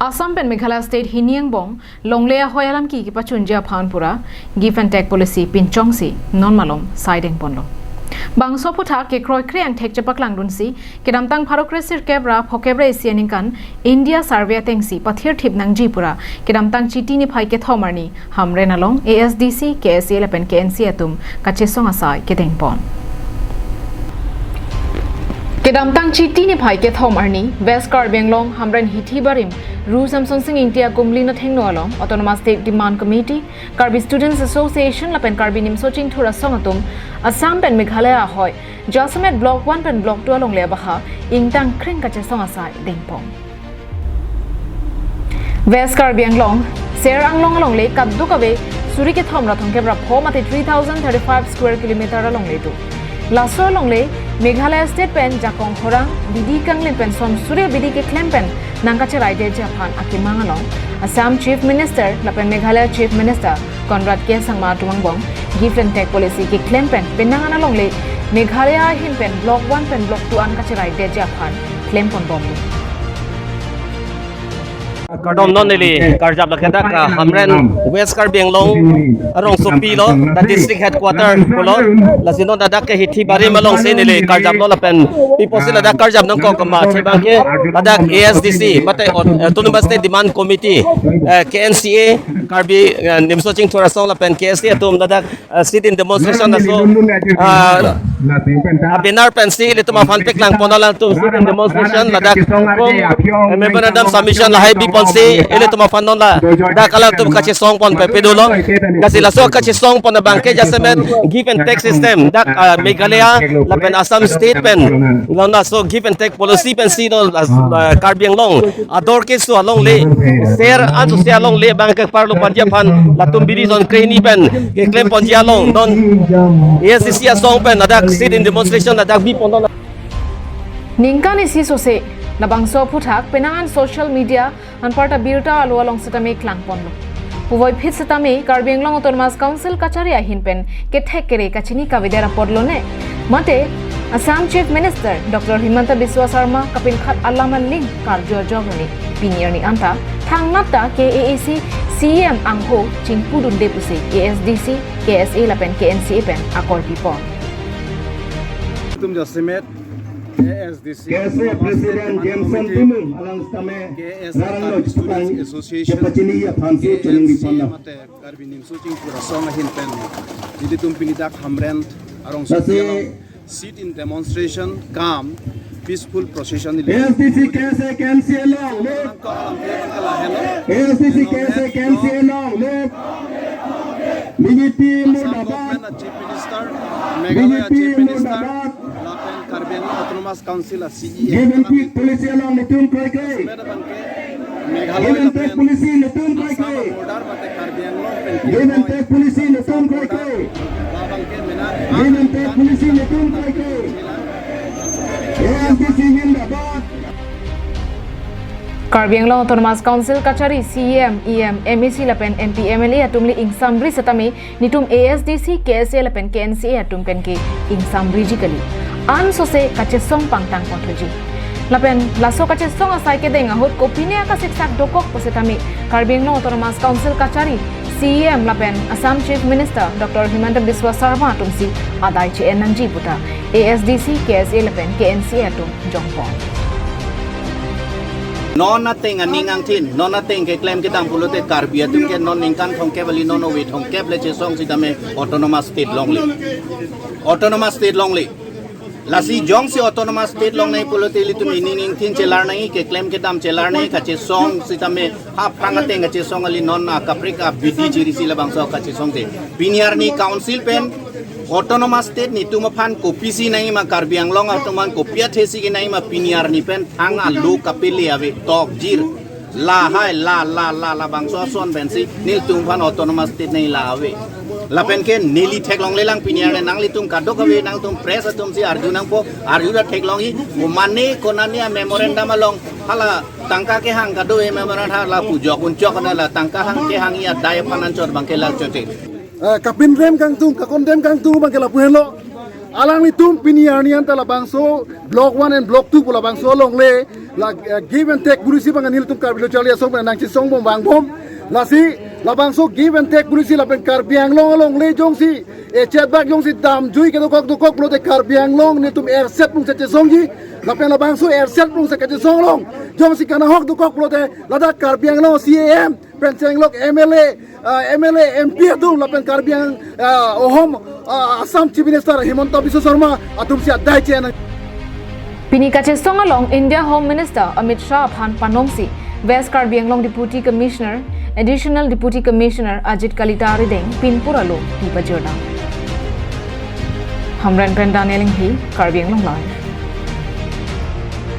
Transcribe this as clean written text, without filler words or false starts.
Assam pen Meghalaya State Hiniangbong Longlea Hoyalam ki pachunjia Phanpura Give and Take Policy Pinchongsi Non Malom Siding Ponlo Bangso Puta ke Kroy Kriang Tek Japaklang Dunsi Kedamtang Parokresir Kebra Pokebra Isianinkan India Sarvia Tengsi Pathir Tip Nang Jipura Kedamtang Chitini Paike Thomarni Hamren along ASDC KSL pen KNC Atum Kachesong Asai Keteng Pon Kedamtang Chitini Paike Thomarni West Karbenglong Hamren Hiti Barim Ru Samsung Singh India Kumlina Thengno along Autonomous State Demand Committee Karbi Students Association Lapen Karbi Nimsoching Thura Songatum Assam pen Meghalaya Ahoy Josamet Block 1 pen Block 2 along Lebaha Ingtang Kring Kachesong Asai Dengpong West Karbenglong Ser Anglong along Lake Kadukave Surike Thomra Thongkebra Pomati 3035 square kilometer along Letu Lasso along Le Meghalaya State pen Jakong Horang Didi Kanglin pen Som Surya Bidi ke Klempen Nangkache Raide Japan Akimang along Assam Chief Minister Lapen Meghalaya Chief Minister Conrad K Sangma Tumangbong Give and Take Policy ke Klempen Benangan along Le Meghalaya Hin pen Block 1 pen Block 2 Ankache Raide Japan Klempon Bombu Kardom non nili karjab lakenda ka hamren West Karbenglong arong sopi lo the district headquarter lo lasino dadak ke hithi bari malong se nili karjab lo lapen piposil dadak karjab nang ko kama chebang ke dadak ASDC mate Autonomous State Demand Committee KNCA Karbi Nimsoching Thorasong lapen KSC atum dadak sit in demonstration aso abinar pensi ile tuma fantek lang ponalang tu sit in demonstration dadak memorandum submission lahai bi si ele tuma fanon la da kala tu kache song pon pe pedulo kasi laso kache song pon na bangke jasemet give and take system da Meghalaya la pen Assam state pen lona so give and take policy pen si no Karbenglong ador ke so along le ser an so se along le bangke parlo panjia pan la tumbiri zon kreni pen ke claim ponjia long don yes si song pen da sit in demonstration da bi pon Ningkan isi sose na bangso puthak penangan social media an parta birta alu along setame klangpon lo Puvoi phit setame Karbenglong Autonomous Council kachari ahin pen ke thekere kachini kavidera podlo ne mate Assam Chief Minister Dr. Himanta Biswa Sarma Kapil Khat Allama Ling Karjo Jogani Pinierni anta thangnapta KAAC CM Angho Chingpudun Depusi ASDC KSA lapen KNCA pen akor pipon Tum Jasimet ASDC President Jameson Timum alang stame Karbi Students Association Karbi Nimsoching Thorasong ahin pen Didi tum pinidak hamren arong sit in demonstration calm peaceful procession ASDC KSA KNCA long ASDC KSA KNCA long BJP Murdabad Chief Minister Meghalaya Chief Minister Karbenglong Autonomous Council BJP policy long nitum koi kai Meghalaya take policy nitum koi kai border mate Karbenglong take policy nitum koi kai take policy nitum koi kai ASDC Murdabad Karbenglong Autonomous Council kachari CM EM MEC lapen MP MLA atumli ingsamri setame nitum ASDC KSA lapen KNCA atum pen ke ingsamri jikali an sose kachesong pangtang kontroji lapen laso kachesong asai ke denga hot kopine aka siksak dokok posetame Karbenglong Autonomous Council kachari CM lapen Assam Chief Minister Dr. Himanta Biswa Sarma atumsi adai che enanji puta ASDC KSA lapen KNCA atum jongpon non nothing aning ang tin non nothing ke claim kitang pulote Karbi atum ke non ningkan thong ke bali non wait thong ke ble che song sidame autonomous state longli lasi jong si autonomous state long nai pulote li tum ning tin chelar nai ke claim kitam chelar nai ka che song sidame hap prangate nga che song ali non na kaprika bidi jiri sila bangso ka che song te piniar ni council pen Autonomous State ni tumaphan kopisi nai ma Karbi Anglong atuman kopia thesi ki nai ma piniar ni pen thang alu kapili ave tok jir la hai la bangso son bensi nil tumaphan Autonomous State nai la ave la pen ke nili theklong lelang piniar nang li tum kadok ave nang tum press atum si arjunang po arjuna theklong hi mane konania memorandum along hala tangka ke hang kado e memorandum la pujok uncok na la tangka hang ke hang ya dai panan chor bangke la chote kapin rem kang tung kakon rem kang tung bangke la puhen lo alang ni tum piniarnian tala bangso block 1 and block 2 pula bangso long le la give and take polisi bang anil tum karbilo chalia song nang chi song bom bang bom la si la bangso give and take polisi la pen karbiang long le jong si e chat bak jong si dam jui ke do kok plo te karbiang long ni tum air set pung che song ji la pen la bangso air set pung se ke song long jong si kana hok do kok plo te la da karbiang long CAM pen cheng lok MLA MP atum la pen karbiang ohom Assam Chief Minister Himanta Biswa Sharma atum si adai chen Pini kache song along India Home Minister Amit Shah Phan Panomsi, West Karbi Anglong Deputy Commissioner, Additional Deputy Commissioner Ajit Kalitari Deng, Pinpuralo, Tipa Jordan. Hamran Pendaneling Hi, Karbi Anglong Live.